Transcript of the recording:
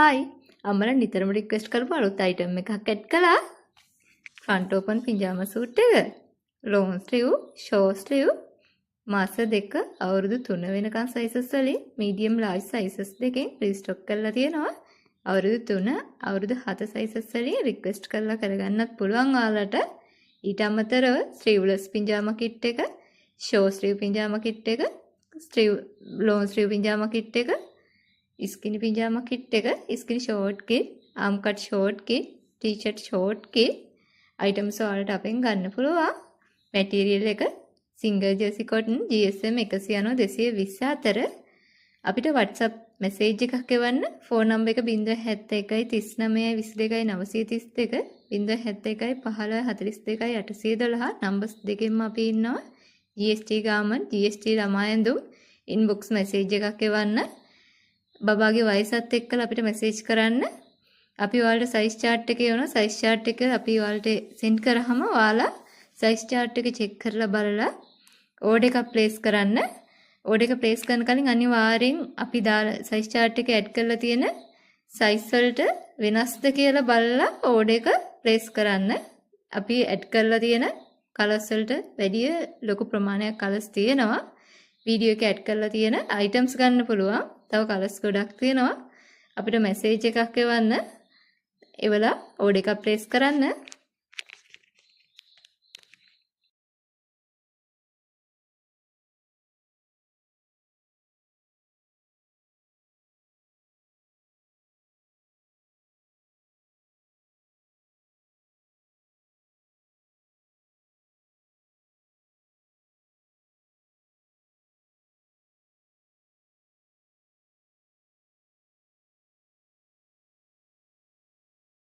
Hi අම්මලා නිතරම request කරපු අලුත් අයිටම් එකක් ඇඩ් කළා. ෆ්‍රන්ට් ඕපන් පිජාමා සූට් එක. ලොන් ස්ලීව්, ෂෝට් ස්ලීව් මාස 2 අවුරුදු 3 වෙනකන් සයිසස් වලින් මීඩියම් ලාර්ජ් සයිසස් දෙකෙන් රීස්ටොක් කරලා තියෙනවා. අවුරුදු 3, අවුරුදු 7 සයිසස් වලින් රික්වෙස්ට් කරලා කරගන්නත් පුළුවන් ඔයාලට. ඊට අමතරව ස්ලීව්ලස් පිජාමා කිට් එක, ෂෝට් ස්ලීව් පිජාමා කිට් එක, ලොන් ස්ලීව් පිජාමා කිට් එක, ස්කිනි පිජාමා කිට් එක, ස්කිනි ෂෝට් කිට්, ආම් කට් ෂෝට් කිට්, ටී-ෂර්ට් ෂෝට් කිට් අයිටම්ස් වලට අපෙන් ගන්න පුළුවන්. මැටීරියල් එක සිංගල් ජර්සි කොටන් GSM 190 අපිට WhatsApp මැසේජ් එකක් එවන්න. ෆෝන් නම්බර් එක 071 39 22 932 071 15 42 812 නම්බර්ස් දෙකෙන්ම අපි ඉන්නවා. GST ගාමන් GST ළමායඳුම් ඉන්බොක්ස් මැසේජ් එකක් එවන්න. බබාගේ වයසත් එක්කලා අපිට මැසේජ් කරන්න. අපි ඔයාලට සයිස් chart එක එවනවා. සයිස් chart එක අපි ඔයාලට send කරාම ඔයාලා සයිස් chart එක check කරලා බලලා order එකක් place කරන්න. order එක place කරන කලින් අනිවාර්යෙන් අපි දාලා සයිස් chart එක add කරලා තියෙන size වලට වෙනස්ද කියලා බලලා order එක place කරන්න. අපි add කරලා තියෙන colors වලට වැඩිය ලොකු ප්‍රමාණයක් colors තියෙනවා. වීඩියෝ එක add කරලා තියෙන items ගන්න පුළුවන්. තව colors ගොඩක් තියෙනවා. අපිට message එකක් එවන්න. එවලා order එකක් place කරන්න.